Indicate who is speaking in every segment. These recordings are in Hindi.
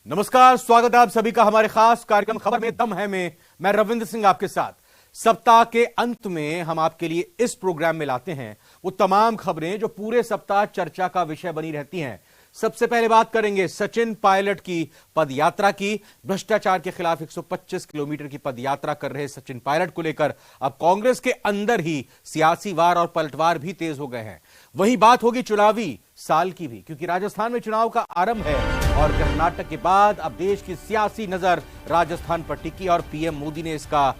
Speaker 1: नमस्कार, स्वागत है आप सभी का हमारे खास कार्यक्रम खबर में दम है में मैं रविंद्र सिंह आपके साथ। सप्ताह के अंत में हम आपके लिए इस प्रोग्राम में लाते हैं वो तमाम खबरें जो पूरे सप्ताह चर्चा का विषय बनी रहती हैं। सबसे पहले बात करेंगे सचिन पायलट की पदयात्रा की। भ्रष्टाचार के खिलाफ 125 किलोमीटर की पदयात्रा कर रहे सचिन पायलट को लेकर अब कांग्रेस के अंदर ही सियासी वार और पलटवार भी तेज हो गए हैं। वहीं बात होगी चुनावी साल की भी, क्योंकि राजस्थान में चुनाव का आरंभ है और कर्नाटक के बाद अब देश की सियासी नजर राजस्थान पर टिकी और पीएम मोदी ने इसका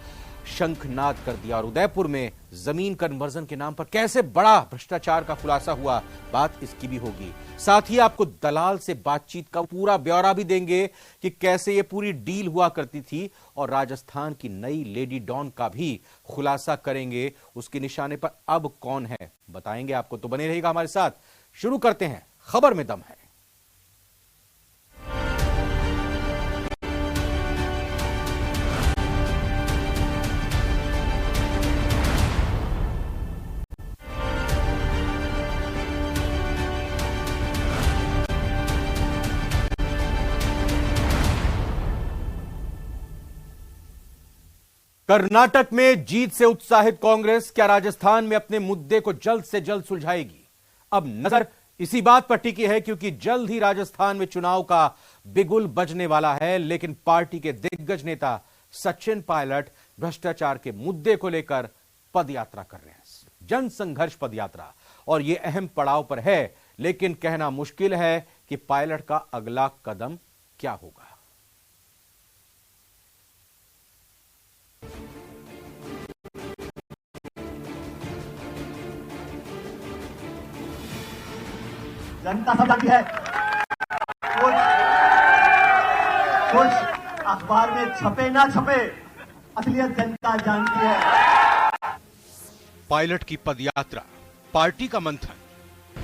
Speaker 1: शंखनाद कर दिया। और उदयपुर में जमीन कन्वर्जन के नाम पर कैसे बड़ा भ्रष्टाचार का खुलासा हुआ, बात इसकी भी होगी। साथ ही आपको दलाल से बातचीत का पूरा ब्यौरा भी देंगे कि कैसे ये पूरी डील हुआ करती थी, और राजस्थान की नई लेडी डॉन का भी खुलासा करेंगे। उसके निशाने पर अब कौन है बताएंगे आपको, तो बने रहेगा हमारे साथ। शुरू करते हैं खबर में दम है। कर्नाटक में जीत से उत्साहित कांग्रेस क्या राजस्थान में अपने मुद्दे को जल्द से जल्द सुलझाएगी? अब नजर इसी बात पर टिकी है क्योंकि जल्द ही राजस्थान में चुनाव का बिगुल बजने वाला है। लेकिन पार्टी के दिग्गज नेता सचिन पायलट भ्रष्टाचार के मुद्दे को लेकर पदयात्रा कर रहे हैं। जन संघर्ष पदयात्रा, और यह अहम पड़ाव पर है। लेकिन कहना मुश्किल है कि पायलट का अगला कदम क्या होगा।
Speaker 2: जनता सब जानती है, कुछ अखबार में छपे ना छपे, असलियत जनता जानती है।
Speaker 1: पायलट की पदयात्रा, पार्टी का मंथन,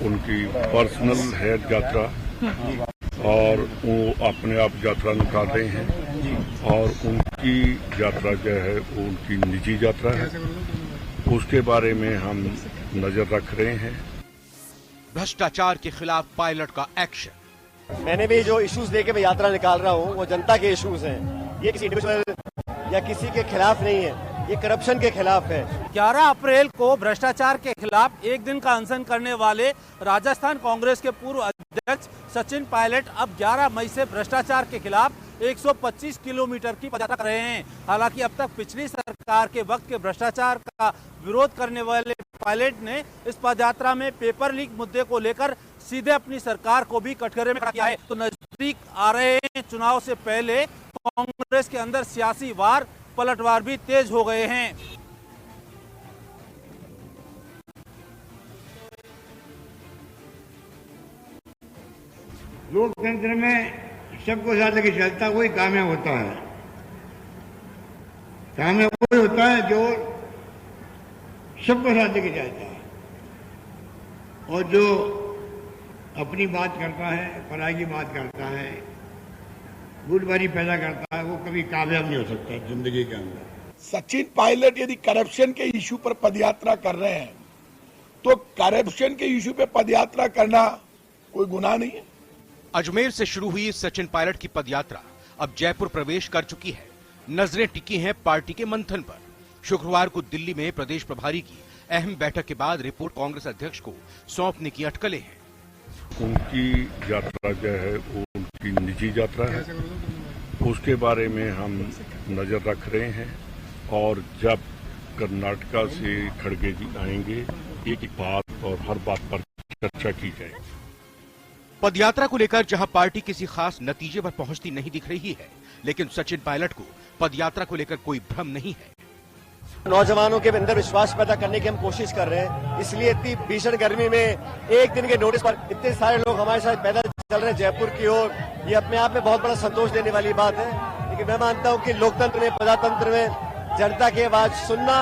Speaker 3: उनकी पर्सनल है यात्रा और वो अपने आप यात्रा निकाल रहे हैं और उनकी यात्रा जो है वो उनकी निजी यात्रा है, उसके बारे में हम नजर रख रहे हैं।
Speaker 1: भ्रष्टाचार के खिलाफ पायलट का एक्शन।
Speaker 2: मैंने भी जो इश्यूज लेके मैं यात्रा निकाल रहा हूँ वो जनता के इश्यूज हैं। ये किसी इंडिविजुअल या किसी के खिलाफ नहीं है, ये करप्शन के खिलाफ है।
Speaker 4: 11 अप्रैल को भ्रष्टाचार के खिलाफ एक दिन का अनशन करने वाले राजस्थान कांग्रेस के पूर्व अध्यक्ष सचिन पायलट अब 11 मई से भ्रष्टाचार के खिलाफ 125 किलोमीटर की पदयात्रा कर रहे हैं। हालांकि अब तक पिछली सरकार के वक्त के भ्रष्टाचार का विरोध करने वाले पायलट ने इस पदयात्रा में पेपर लीक मुद्दे को लेकर सीधे अपनी सरकार को भी कटघरे में खड़ा किया है। तो नजदीक आ रहे हैं चुनाव से पहले कांग्रेस के अंदर सियासी वार पलटवार भी तेज हो गए हैं।
Speaker 5: लोकतंत्र में सबको साथ लेके चलता वही कामयाब होता है। कामयाब वही होता है जो सबको साथ लेके चलता है, और जो अपनी बात करता है, पराई की बात करता है, गुटबाजी पैदा करता है, वो कभी कामयाब नहीं हो सकता जिंदगी के अंदर।
Speaker 6: सचिन पायलट यदि करप्शन के इशू पर पदयात्रा कर रहे हैं तो करप्शन के इशू पे पदयात्रा करना कोई गुनाह नहीं है।
Speaker 1: अजमेर से शुरू हुई सचिन पायलट की पदयात्रा अब जयपुर प्रवेश कर चुकी है। नजरें टिकी हैं पार्टी के मंथन पर। शुक्रवार को दिल्ली में प्रदेश प्रभारी की अहम बैठक के बाद रिपोर्ट कांग्रेस अध्यक्ष को सौंपने की अटकलें हैं।
Speaker 3: उनकी यात्रा जो है वो उनकी निजी यात्रा है, उसके बारे में हम नजर रख रहे हैं। और जब कर्नाटका से खड़गे जी आएंगे एक बात और हर बात पर चर्चा की जाएगी।
Speaker 1: पदयात्रा को लेकर जहां पार्टी किसी खास नतीजे पर पहुंचती नहीं दिख रही है, लेकिन सचिन पायलट को पदयात्रा को लेकर कोई भ्रम नहीं है।
Speaker 2: नौजवानों के अंदर विश्वास पैदा करने की हम कोशिश कर रहे हैं, इसलिए इतनी भीषण गर्मी में एक दिन के नोटिस पर इतने सारे लोग हमारे साथ पैदल चल रहे हैं जयपुर की ओर। ये अपने आप में बहुत बड़ा संतोष देने वाली बात है। लेकिन मैं मानता हूं कि लोकतंत्र में, प्रजातंत्र में जनता की आवाज सुनना,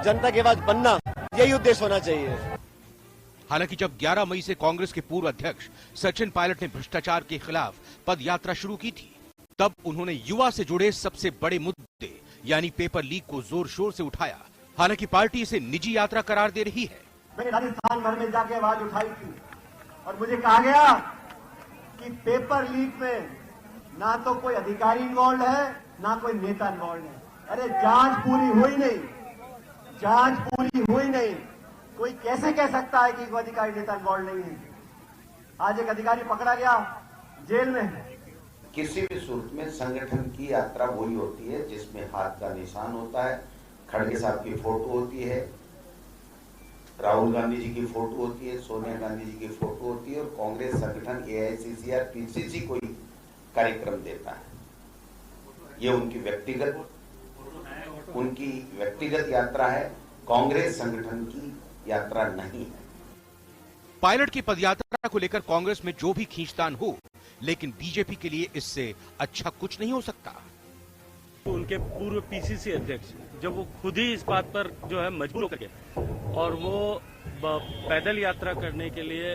Speaker 2: जनता की आवाज बनना, यही उद्देश्य होना चाहिए।
Speaker 1: हालांकि जब 11 मई से कांग्रेस के पूर्व अध्यक्ष सचिन पायलट ने भ्रष्टाचार के खिलाफ पदयात्रा शुरू की थी, तब उन्होंने युवा से जुड़े सबसे बड़े मुद्दे यानी पेपर लीक को जोर शोर से उठाया। हालांकि पार्टी इसे निजी यात्रा करार दे रही है।
Speaker 2: मैंने राजस्थान भर में जाके आवाज उठाई थी और मुझे कहा गया कि पेपर लीक में ना तो कोई अधिकारी इन्वॉल्व है, ना कोई नेता इन्वॉल्व है। अरे जांच पूरी हुई नहीं, कोई कैसे कह सकता है कि कोई अधिकारी नेता इन्वॉल्व नहीं है? आज एक अधिकारी पकड़ा गया, जेल में है।
Speaker 7: किसी भी सूरत में संगठन की यात्रा वही होती है जिसमें हाथ का निशान होता है, खड़गे साहब की फोटो होती है, राहुल गांधी जी की फोटो होती है, सोनिया गांधी जी की फोटो होती है और कांग्रेस संगठन एआईसीसी या पीसीसी कोई कार्यक्रम देता है। ये उनकी व्यक्तिगत यात्रा है, कांग्रेस संगठन की यात्रा नहीं है।
Speaker 1: पायलट की पदयात्रा को लेकर कांग्रेस में जो भी खींचतान हो, लेकिन बीजेपी के लिए इससे अच्छा कुछ नहीं हो सकता।
Speaker 8: उनके पूर्व पीसीसी अध्यक्ष जब वो खुद ही इस बात पर जो है मजबूर होकर के और वो पैदल यात्रा करने के लिए,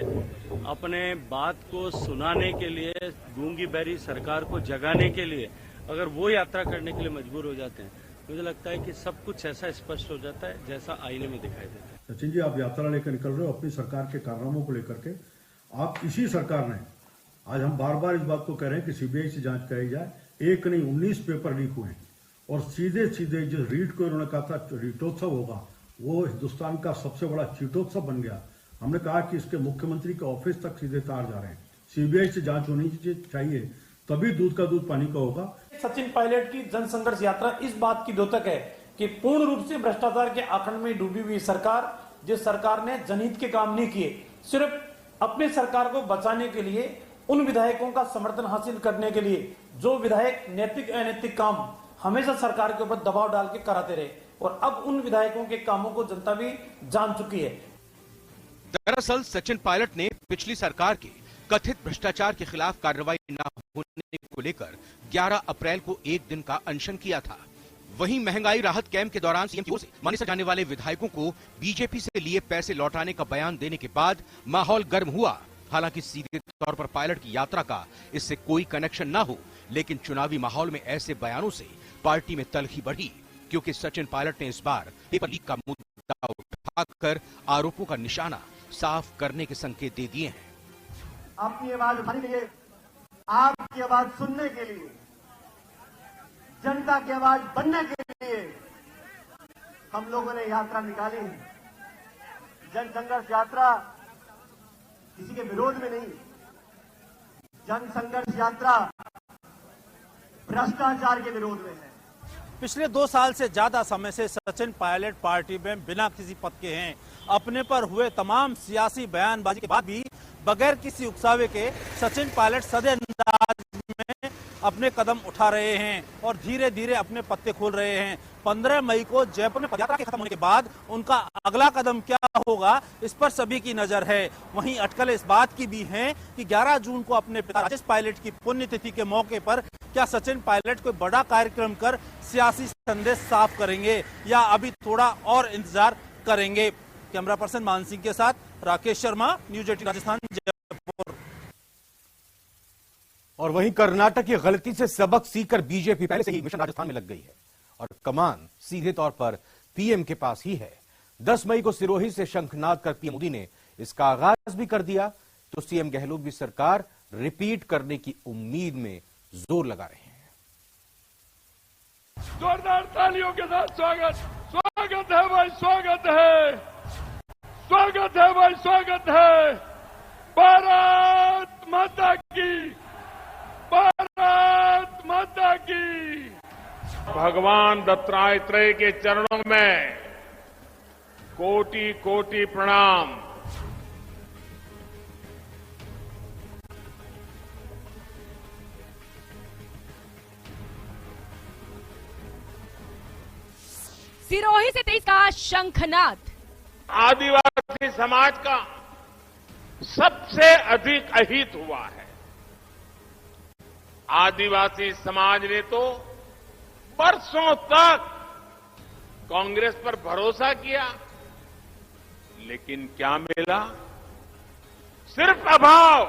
Speaker 8: अपने बात को सुनाने के लिए, गूंगी बहरी सरकार को जगाने के लिए अगर वो यात्रा करने के लिए मजबूर हो जाते हैं, मुझे लगता है कि सब कुछ ऐसा स्पष्ट हो जाता है जैसा आईने में दिखाई देता है।
Speaker 9: सचिन जी, आप यात्रा लेकर निकल रहे हो अपनी सरकार के कारनामों को लेकर के। आप इसी सरकार ने, आज हम बार बार इस बात को कह रहे हैं कि सीबीआई से जांच कराई जाए। एक नहीं 19 पेपर लीक हुए और सीधे जो रीट को उन्होंने कहा था रीटोत्सव होगा, वो हिंदुस्तान का सबसे बड़ा चीटोत्सव बन गया। हमने कहा कि इसके मुख्यमंत्री के ऑफिस तक सीधे तार जा रहे हैं। सीबीआई से जांच होनी चाहिए, तभी दूध का दूध पानी का होगा।
Speaker 10: सचिन पायलट की जनसंघर्ष यात्रा इस बात की द्योतक है कि पूर्ण रूप से भ्रष्टाचार के आखंड में डूबी हुई सरकार, जिस सरकार ने जनहित के काम नहीं किए, सिर्फ अपने सरकार को बचाने के लिए, उन विधायकों का समर्थन हासिल करने के लिए जो विधायक नैतिक अनैतिक काम हमेशा सरकार के ऊपर दबाव डाल के कराते रहे, और अब उन विधायकों के कामों को जनता भी जान चुकी है।
Speaker 1: दरअसल सचिन पायलट ने पिछली सरकार के कथित भ्रष्टाचार के खिलाफ कार्रवाई न होने को लेकर 11 अप्रैल को एक दिन का अनशन किया था। वहीं महंगाई राहत कैंप के दौरान सीएम की ओर से माने जाने वाले विधायकों को बीजेपी से लिए पैसे लौटाने का बयान देने के बाद माहौल गर्म हुआ। हालांकि सीधे तौर पर पायलट की यात्रा का इससे कोई कनेक्शन ना हो, लेकिन चुनावी माहौल में ऐसे बयानों से पार्टी में तलखी बढ़ी, क्योंकि सचिन पायलट ने इस बार पेपर लीक का मुद्दा उठाकर आरोपों का निशाना साफ करने के संकेत दे दिए हैं।
Speaker 2: अपनी आवाज उठाने के लिए, आपकी आवाज सुनने के लिए, जनता की आवाज बनने के लिए हम लोगों ने यात्रा निकाली है। जनसंघर्ष यात्रा किसी के विरोध में नहीं, जनसंघर्ष यात्रा भ्रष्टाचार के विरोध में है।
Speaker 4: पिछले 2 साल से ज्यादा समय से सचिन पायलट पार्टी में बिना किसी पद के हैं। अपने पर हुए तमाम सियासी बयानबाजी के बाद भी बगैर किसी उकसावे के सचिन पायलट सदे अंदाज में अपने कदम उठा रहे हैं और धीरे धीरे अपने पत्ते खोल रहे हैं। 15 मई को जयपुर में पदयात्रा के खत्म होने के बाद उनका अगला कदम क्या होगा, इस पर सभी की नजर है। वहीं अटकल इस बात की भी है कि 11 जून को अपने पिता राजेश पायलट की पुण्यतिथि के मौके पर क्या सचिन पायलट कोई बड़ा कार्यक्रम कर सियासी संदेश साफ करेंगे या अभी थोड़ा और इंतजार करेंगे। कैमरा पर्सन मान सिंह के साथ राकेश शर्मा, न्यूज 18 राजस्थान, जयपुर।
Speaker 1: और वहीं कर्नाटक की गलती से सबक सीखकर बीजेपी पहले से ही मिशन राजस्थान में लग गई है और कमान सीधे तौर पर पीएम के पास ही है। 10 मई को सिरोही से शंखनाद कर पीएम मोदी ने इसका आगाज भी कर दिया, तो सीएम गहलोत भी सरकार रिपीट करने की उम्मीद में जोर लगा रहे हैं।
Speaker 3: जोरदार तालियों के साथ स्वागत है भाई, स्वागत है भाई, स्वागत है। भारत माता की, भारत माता की। भगवान दत्तात्रेय के चरणों में कोटि कोटि प्रणाम।
Speaker 11: सिरोही से 23 का शंखनाद।
Speaker 3: आदिवासी समाज का सबसे अधिक अहित हुआ है। आदिवासी समाज ने तो बरसों तक कांग्रेस पर भरोसा किया, लेकिन क्या मिला? सिर्फ अभाव।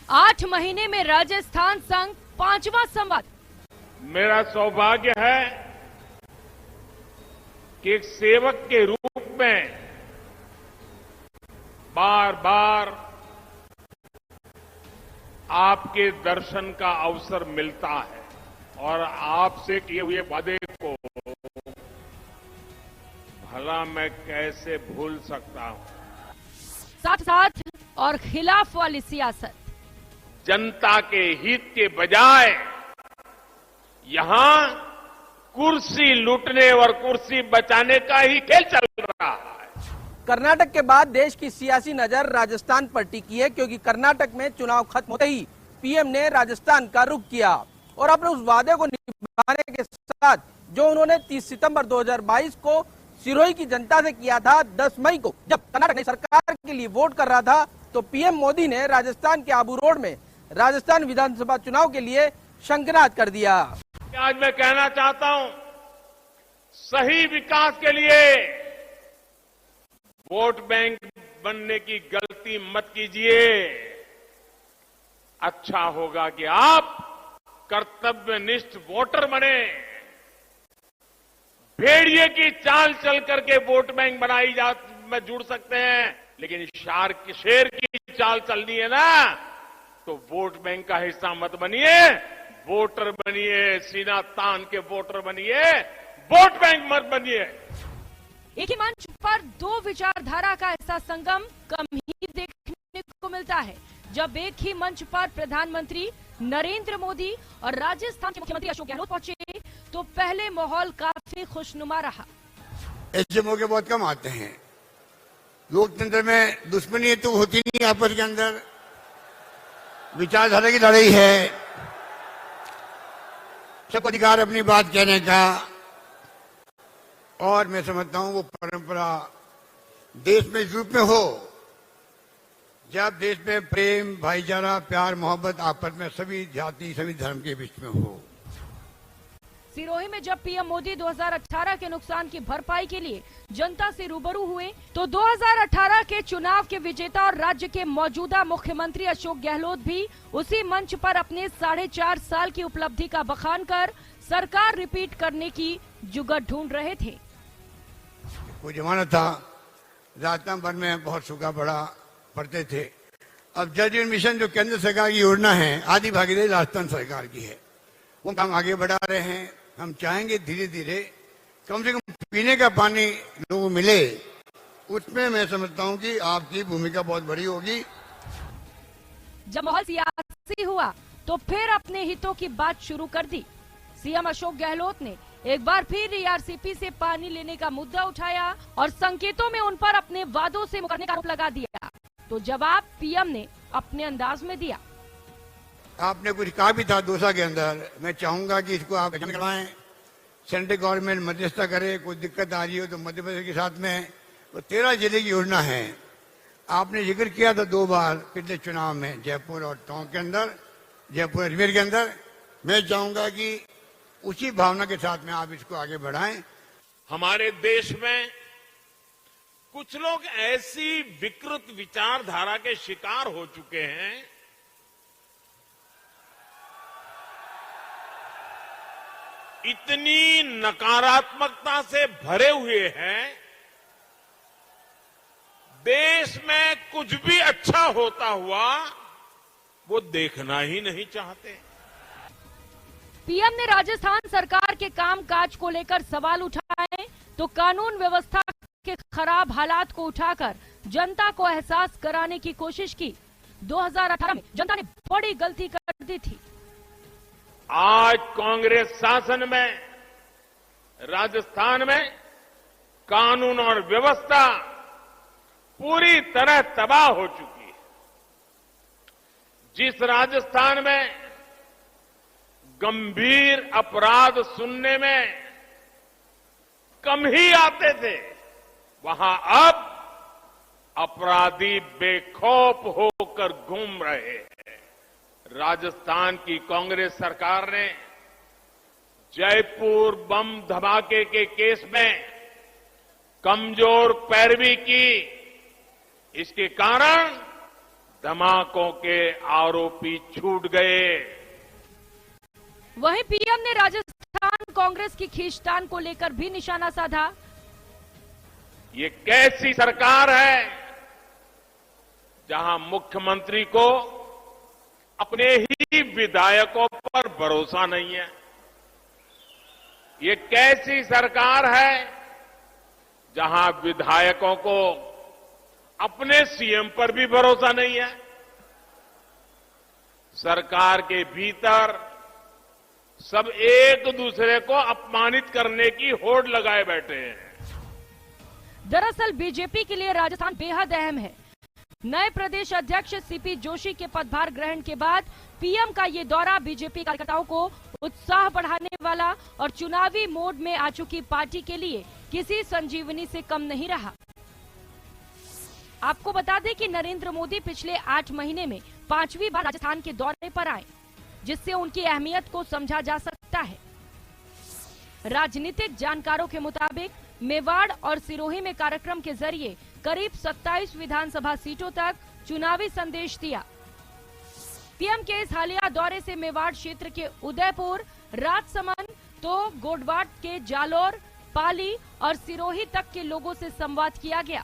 Speaker 11: 8 महीने में राजस्थान संग 5वां संवाद।
Speaker 3: मेरा सौभाग्य है कि एक सेवक के रूप में बार बार आपके दर्शन का अवसर मिलता है और आपसे किए हुए वादे को भला मैं कैसे भूल सकता हूं।
Speaker 11: साथ साथ और खिलाफ वाली सियासत,
Speaker 3: जनता के हित के बजाय यहां कुर्सी लूटने और कुर्सी बचाने का ही खेल चल रहा है।
Speaker 12: कर्नाटक के बाद देश की सियासी नजर राजस्थान पर टिकी है, क्योंकि कर्नाटक में चुनाव खत्म होते ही पीएम ने राजस्थान का रुख किया और अपने उस वादे को निभाने के साथ जो उन्होंने 30 सितंबर 2022 को सिरोही की जनता से किया था, 10 मई को जब कर्नाटक ने सरकार के लिए वोट कर रहा था, तो पीएम मोदी ने राजस्थान के आबू रोड में राजस्थान विधानसभा चुनाव के लिए शंखनाद कर दिया।
Speaker 3: आज मैं कहना चाहता हूं, सही विकास के लिए वोट बैंक बनने की गलती मत कीजिए। अच्छा होगा कि आप कर्तव्यनिष्ठ वोटर बने। भेड़िए की चाल चल करके वोट बैंक में जुड़ सकते हैं, लेकिन शेर की चाल चलनी है ना, तो वोट बैंक का हिस्सा मत बनिए, वोटर बनिए, सीना तान के वोटर बनिए, वोट बैंक मत बनिए।
Speaker 11: एक ही मंच पर दो विचारधारा का ऐसा संगम कम ही देखने को मिलता है। जब एक ही मंच पर प्रधानमंत्री नरेंद्र मोदी और राजस्थान के मुख्यमंत्री अशोक गहलोत पहुंचे, तो पहले माहौल काफी खुशनुमा रहा।
Speaker 5: ऐसे मौके बहुत कम आते हैं। लोकतंत्र में दुश्मनी तो होती नहीं, आपस के अंदर विचारधारा की लड़ाई है, सबको अधिकार अपनी बात कहने का, और मैं समझता हूं वो परंपरा देश में इस रूप में हो जब देश में प्रेम, भाईचारा, प्यार, मोहब्बत आपस में सभी जाति, सभी धर्म के बीच में हो।
Speaker 11: सिरोही में जब पीएम मोदी 2018 के नुकसान की भरपाई के लिए जनता से रूबरू हुए, तो 2018 के चुनाव के विजेता और राज्य के मौजूदा मुख्यमंत्री अशोक गहलोत भी उसी मंच पर अपने 4.5 साल की उपलब्धि का बखान कर सरकार रिपीट करने की जुगत ढूंढ रहे थे।
Speaker 5: वो जमाना था राजस्थान भर में बहुत सूखा पड़ते थे। अब जल जीवन मिशन जो केंद्र सरकार की योजना है, आधी भागीदारी राजस्थान सरकार की है, वो हम आगे बढ़ा रहे हैं। हम चाहेंगे धीरे धीरे कम से कम पीने का पानी लोगों को मिले, उसमें मैं समझता हूं कि आपकी भूमिका बहुत बड़ी होगी।
Speaker 11: जब माहौल सियासी हुआ तो फिर अपने हितों की बात शुरू कर दी। सीएम अशोक गहलोत ने एक बार फिर ईआरसीपी से पानी लेने का मुद्दा उठाया और संकेतों में उन पर अपने वादों से मुकरने का आरोप लगा दिया, तो जवाब पीएम ने अपने अंदाज में दिया।
Speaker 5: आपने कुछ कहा भी था दोसा के अंदर, मैं चाहूंगा कि इसको आप करवाएं, सेंट्रल गवर्नमेंट मध्यस्थता करे, कोई दिक्कत आ रही हो तो मध्य प्रदेश के साथ में वो 13 जिले की योजना है। आपने जिक्र किया था 2 बार पिछले चुनाव में, जयपुर और टोंक के अंदर, जयपुर अजमेर के अंदर। मैं चाहूंगा कि उसी भावना के साथ में आप इसको आगे बढ़ाएं।
Speaker 3: हमारे देश में कुछ लोग ऐसी विकृत विचारधारा के शिकार हो चुके हैं, इतनी नकारात्मकता से भरे हुए हैं, देश में कुछ भी अच्छा होता हुआ वो देखना ही नहीं चाहते।
Speaker 11: पीएम ने राजस्थान सरकार के कामकाज को लेकर सवाल उठाए, तो कानून व्यवस्था के खराब हालात को उठाकर जनता को एहसास कराने की कोशिश की। 2018 में जनता ने बड़ी गलती कर दी थी।
Speaker 3: आज कांग्रेस शासन में राजस्थान में कानून और व्यवस्था पूरी तरह तबाह हो चुकी है। जिस राजस्थान में गंभीर अपराध सुनने में कम ही आते थे, वहां अब अपराधी बेखौफ होकर घूम रहे हैं। राजस्थान की कांग्रेस सरकार ने जयपुर बम धमाके के केस में कमजोर पैरवी की। इसके कारण धमाकों के आरोपी छूट गए।
Speaker 11: वहीं पीएम ने राजस्थान कांग्रेस की खींचतान को लेकर भी निशाना साधा।
Speaker 3: ये कैसी सरकार है जहां मुख्यमंत्री को
Speaker 13: अपने ही विधायकों पर भरोसा नहीं है। ये कैसी सरकार है जहां विधायकों को अपने सीएम पर भी भरोसा नहीं है। सरकार के भीतर सब एक दूसरे को अपमानित करने की होड़ लगाए बैठे हैं।
Speaker 11: दरअसल बीजेपी के लिए राजस्थान बेहद अहम है। नए प्रदेश अध्यक्ष सीपी जोशी के पदभार ग्रहण के बाद पीएम का ये दौरा बीजेपी कार्यकर्ताओं को उत्साह बढ़ाने वाला और चुनावी मोड में आ चुकी पार्टी के लिए किसी संजीवनी से कम नहीं रहा। आपको बता दें कि नरेंद्र मोदी पिछले 8 महीने में 5वीं बार राजस्थान के दौरे पर आए, जिससे उनकी अहमियत को समझा जा सकता है। राजनीतिक जानकारों के मुताबिक मेवाड़ और सिरोही में कार्यक्रम के जरिए करीब 27 विधानसभा सीटों तक चुनावी संदेश दिया। पीएम के इस हालिया दौरे से मेवाड़ क्षेत्र के उदयपुर, राजसमंद तो गोडवाट के जालोर, पाली और सिरोही तक के लोगों से संवाद किया गया।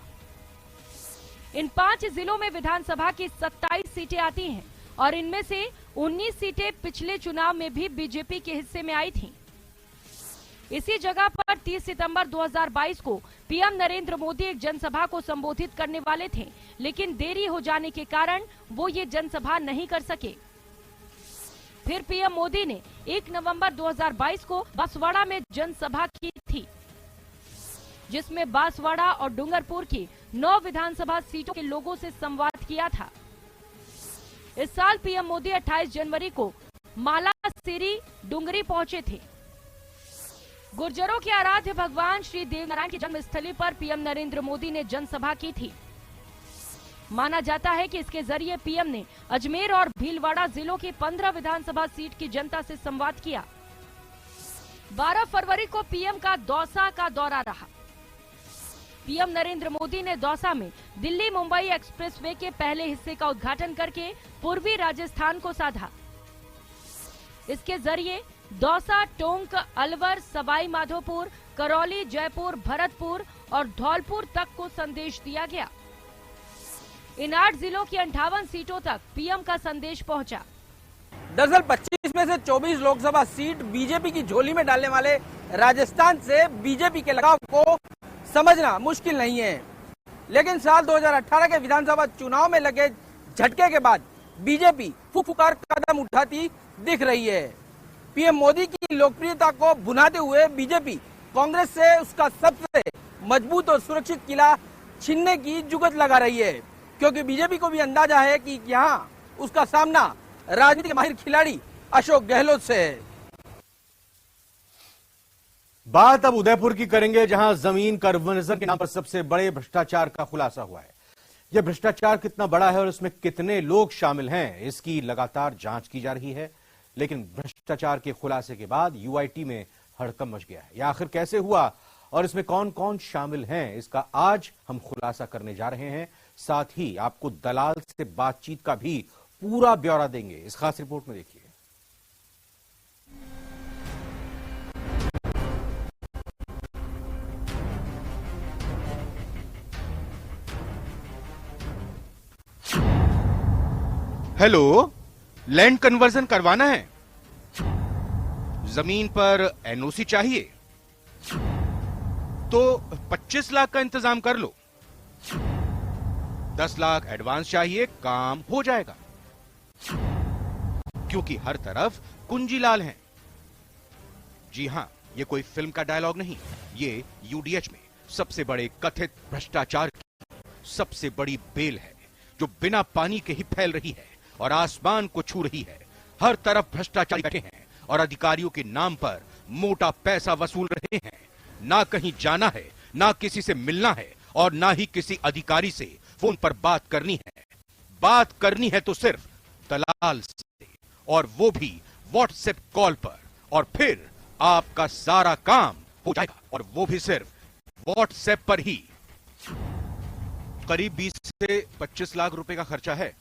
Speaker 11: इन 5 जिलों में विधानसभा की 27 सीटें आती हैं और इनमें से 19 सीटें पिछले चुनाव में भी बीजेपी के हिस्से में आई थीं। इसी जगह पर 30 सितंबर 2022 को पीएम नरेंद्र मोदी एक जनसभा को संबोधित करने वाले थे, लेकिन देरी हो जाने के कारण वो ये जनसभा नहीं कर सके। फिर पीएम मोदी ने 1 नवंबर 2022 को बांसवाड़ा में जनसभा की थी, जिसमें बांसवाड़ा और डूंगरपुर की 9 विधानसभा सीटों के लोगों से संवाद किया था। इस साल पीएम मोदी 28 जनवरी को मालासीरी डुंगरी पहुंचे थे। गुर्जरों के आराध्य भगवान श्री देवनारायण की जन्मस्थली पर पीएम नरेंद्र मोदी ने जनसभा की थी। माना जाता है कि इसके जरिए पीएम ने अजमेर और भीलवाड़ा जिलों की 15 विधानसभा सीट की जनता से संवाद किया। 12 फरवरी को पीएम का दौसा का दौरा रहा। पीएम नरेंद्र मोदी ने दौसा में दिल्ली मुंबई एक्सप्रेसवे के पहले हिस्से का उद्घाटन करके पूर्वी राजस्थान को साधा। इसके जरिए दौसा, टोंक, अलवर, सवाई माधोपुर, करौली, जयपुर, भरतपुर और धौलपुर तक को संदेश दिया गया। इन 8 जिलों की 58 सीटों तक पीएम का संदेश पहुंचा।
Speaker 12: दरअसल 25 में से 24 लोकसभा सीट बीजेपी की झोली में डालने वाले राजस्थान से बीजेपी के लगाव को समझना मुश्किल नहीं है, लेकिन साल 2018 के विधानसभा चुनाव में लगे झटके के बाद बीजेपी फुफुकार कदम उठाती दिख रही है। पीएम मोदी की लोकप्रियता को भुनाते हुए बीजेपी कांग्रेस से उसका सबसे मजबूत और सुरक्षित किला छीनने की जुगत लगा रही है, क्योंकि बीजेपी को भी अंदाजा है कि यहाँ उसका सामना राजनीति के माहिर खिलाड़ी अशोक गहलोत से है।
Speaker 1: बात अब उदयपुर की करेंगे, जहां जमीन कन्वर्जन के नाम पर सबसे बड़े भ्रष्टाचार का खुलासा हुआ है। यह भ्रष्टाचार कितना बड़ा है और इसमें कितने लोग शामिल हैं, इसकी लगातार जांच की जा रही है। लेकिन भ्रष्टाचार के खुलासे के बाद यूआईटी में हड़कंप मच गया है। यह आखिर कैसे हुआ और इसमें कौन कौन शामिल हैं, इसका आज हम खुलासा करने जा रहे हैं। साथ ही आपको दलाल से बातचीत का भी पूरा ब्यौरा देंगे। इस खास रिपोर्ट में देखिए। हेलो, लैंड कन्वर्जन करवाना है, जमीन पर एनओसी चाहिए तो 25 लाख का इंतजाम कर लो। 10 लाख एडवांस चाहिए, काम हो जाएगा, क्योंकि हर तरफ कुंजीलाल हैं। जी हां, ये कोई फिल्म का डायलॉग नहीं, ये यूडीएच में सबसे बड़े कथित भ्रष्टाचार की सबसे बड़ी बेल है, जो बिना पानी के ही फैल रही है और आसमान को छू रही है। हर तरफ भ्रष्टाचारी बैठे हैं और अधिकारियों के नाम पर मोटा पैसा वसूल रहे हैं। ना कहीं जाना है, ना किसी से मिलना है और ना ही किसी अधिकारी से फोन पर बात करनी है। बात करनी है तो सिर्फ दलाल से, और वो भी व्हाट्सएप कॉल पर, और फिर आपका सारा काम हो जाएगा, और वो भी सिर्फ व्हाट्सएप पर ही। करीब 20 से 25 लाख रुपए का खर्चा है।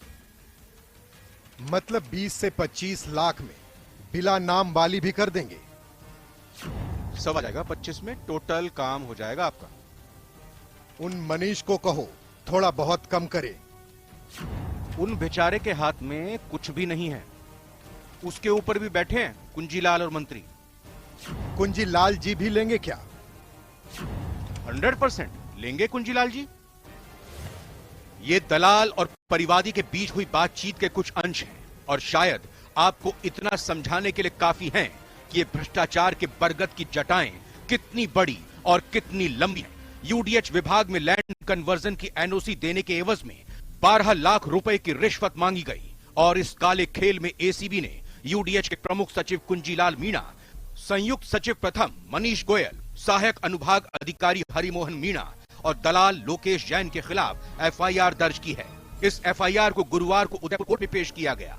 Speaker 14: मतलब 20 से 25 लाख में बिला नाम वाली भी कर देंगे।
Speaker 1: सब आ जाएगा 25 में, टोटल काम हो जाएगा आपका।
Speaker 14: उन मनीष को कहो थोड़ा बहुत कम करे।
Speaker 1: उन बेचारे के हाथ में कुछ भी नहीं है। उसके ऊपर भी बैठे हैं कुंजीलाल और मंत्री।
Speaker 14: कुंजीलाल जी भी लेंगे क्या?
Speaker 1: 100% लेंगे कुंजीलाल जी। ये दलाल और परिवादी के बीच हुई बातचीत के कुछ अंश हैं और शायद आपको इतना समझाने के लिए काफी हैं कि ये भ्रष्टाचार के बरगद की जटाएं कितनी बड़ी और कितनी लंबी है। यूडीएच विभाग में लैंड कन्वर्जन की एनओसी देने के एवज में 12 लाख रुपए की रिश्वत मांगी गई और इस काले खेल में एसीबी ने यूडीएच के प्रमुख सचिव कुंजीलाल मीणा, संयुक्त सचिव प्रथम मनीष गोयल, सहायक अनुभाग अधिकारी हरिमोहन मीणा और दलाल लोकेश जैन के खिलाफ एफआईआर दर्ज की है। इस एफआईआर को गुरुवार को उदयपुर कोर्ट में पेश किया गया।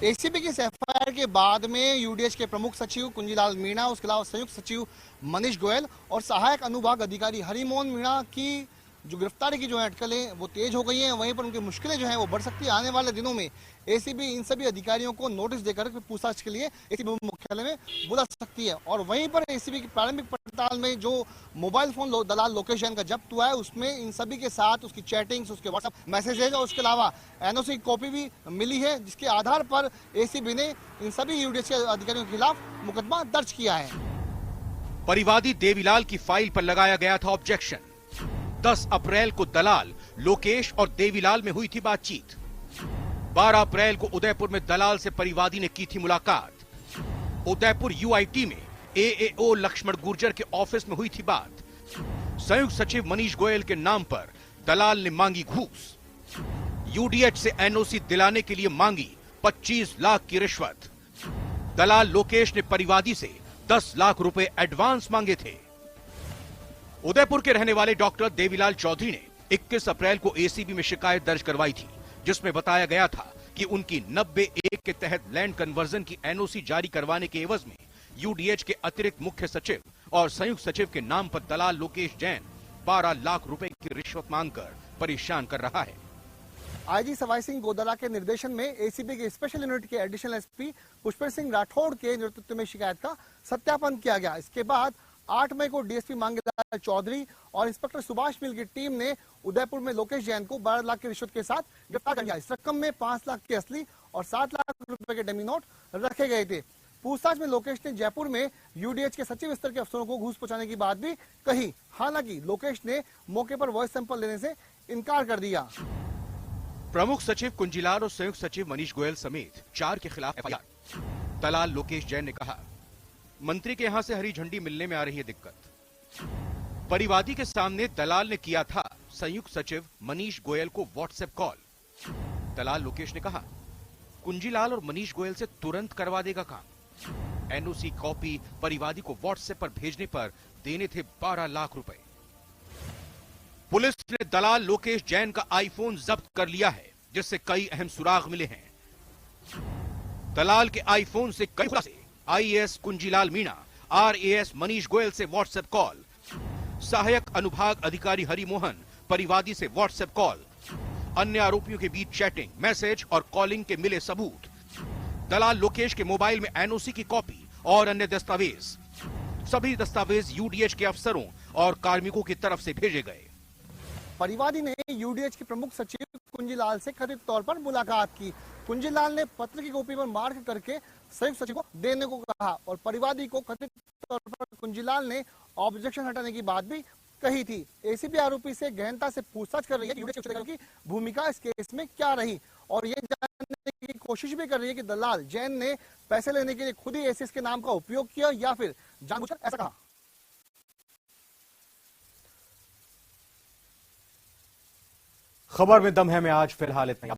Speaker 15: एसीबी की इस एफआईआर के बाद में यूडीएच के प्रमुख सचिव कुंजीलाल मीणा, उसके अलावा संयुक्त सचिव मनीष गोयल और सहायक अनुभाग अधिकारी हरिमोहन मीणा की जो गिरफ्तारी की जो है अटकलें वो तेज हो गई हैं। वहीं पर उनकी मुश्किलें जो हैं वो बढ़ सकती है। आने वाले दिनों में एसीबी इन सभी अधिकारियों को नोटिस देकर पूछताछ के लिए एसीबी मुख्यालय में बुला सकती है। और वहीं पर एसीबी की प्रारंभिक पड़ताल में जो मोबाइल फोन दलाल लोकेश जैन का जब्त हुआ है उसमें इन सभी के साथ उसकी चैटिंग्स, उसके व्हाट्सएप मैसेजेज और उसके अलावा एनओसी की कॉपी भी मिली है, जिसके आधार पर एसीबी ने इन सभी यूडीएच के अधिकारियों के खिलाफ मुकदमा दर्ज किया है।
Speaker 1: परिवादी देवीलाल की फाइल पर लगाया गया था ऑब्जेक्शन। 10 अप्रैल को दलाल लोकेश और देवीलाल में हुई थी बातचीत। 12 अप्रैल को उदयपुर में दलाल से परिवादी ने की थी मुलाकात। उदयपुर यूआईटी में एएओ लक्ष्मण गुर्जर के ऑफिस में हुई थी बात। संयुक्त सचिव मनीष गोयल के नाम पर दलाल ने मांगी घूस। यूडीएच से एनओसी दिलाने के लिए मांगी 25 लाख की रिश्वत। दलाल लोकेश ने परिवादी से 10 लाख रुपए एडवांस मांगे थे। उदयपुर के रहने वाले डॉक्टर देवीलाल चौधरी ने 21 अप्रैल को एसीबी में शिकायत दर्ज करवाई थी, जिसमें बताया गया था कि उनकी 90(1) के तहत लैंड कन्वर्जन की एनओसी जारी करवाने के एवज में यूडीएच के अतिरिक्त मुख्य सचिव और संयुक्त सचिव के नाम पर दलाल लोकेश जैन 12 लाख रुपए की रिश्वत मांगकर परेशान कर रहा है।
Speaker 15: आईजी सवाई सिंह गोदला के निर्देशन में एसीबी के स्पेशल यूनिट के एडिशनल एसपी पुष्पर सिंह राठौड़ के नेतृत्व में शिकायत का सत्यापन किया गया। इसके बाद 8 मई को डीएसपी मांगेलाल चौधरी और इंस्पेक्टर सुभाष मिल की टीम ने उदयपुर में लोकेश जैन को 12 लाख की रिश्वत के साथ गिरफ्तार कर लिया। इस रकम में 5 लाख के असली और 7 लाख रुपए के डमी नोट रखे गए थे। पूछताछ में लोकेश ने जयपुर में यूडीएच के सचिव स्तर के अफसरों को घूस पहुंचाने की बात भी कही। हालांकि लोकेश ने मौके पर वॉइस सैंपल लेने से इनकार कर दिया।
Speaker 1: प्रमुख सचिव कुंजीलाल और संयुक्त सचिव मनीष गोयल समेत 4 के खिलाफ एफआईआर। दलाल लोकेश जैन ने कहा, मंत्री के यहां से हरी झंडी मिलने में आ रही है दिक्कत। परिवादी के सामने दलाल ने किया था संयुक्त सचिव मनीष गोयल को व्हाट्सएप कॉल। दलाल लोकेश ने कहा, कुंजीलाल और मनीष गोयल से तुरंत करवा देगा काम। एनओसी कॉपी परिवादी को व्हाट्सएप पर भेजने पर देने थे 12 लाख रुपए। पुलिस ने दलाल लोकेश जैन का आईफोन जब्त कर लिया है, जिससे कई अहम सुराग मिले हैं। दलाल के आईफोन से कई खुलासे, आईएएस कुंजीलाल मीणा, आरएएस मनीष गोयल से व्हाट्सएप कॉल, सहायक अनुभाग अधिकारी हरिमोहन परिवादी से व्हाट्सएप कॉल, अन्य आरोपियों के बीच चैटिंग, मैसेज और कॉलिंग के मिले सबूत, दलाल लोकेश के मोबाइल में एनओसी की कॉपी और अन्य दस्तावेज। सभी दस्तावेज यूडीएच के अफसरों और कार्मिकों की तरफ से भेजे गए।
Speaker 15: परिवादी ने यूडीएच के प्रमुख सचिव कुंजीलाल से कथित तौर पर मुलाकात की। कुंजीलाल ने पत्र की कॉपी पर मार्क करके संयुक्त सचिव को देने को कहा और परिवादी को कथित तौर पर कुंजीलाल ने ऑब्जेक्शन हटाने की बात भी कही थी। एसीबी आरोपी से गहनता से पूछताछ कर रही है कि यूडीएच की भूमिका इस केस में क्या रही और ये जानने की कोशिश भी कर रही है कि दलाल जैन ने पैसे लेने के लिए खुद ही एसीएस के नाम का उपयोग किया या फिर जानबूझकर ऐसा कहा।
Speaker 1: खबर में दम है में आज फिलहाल इतना।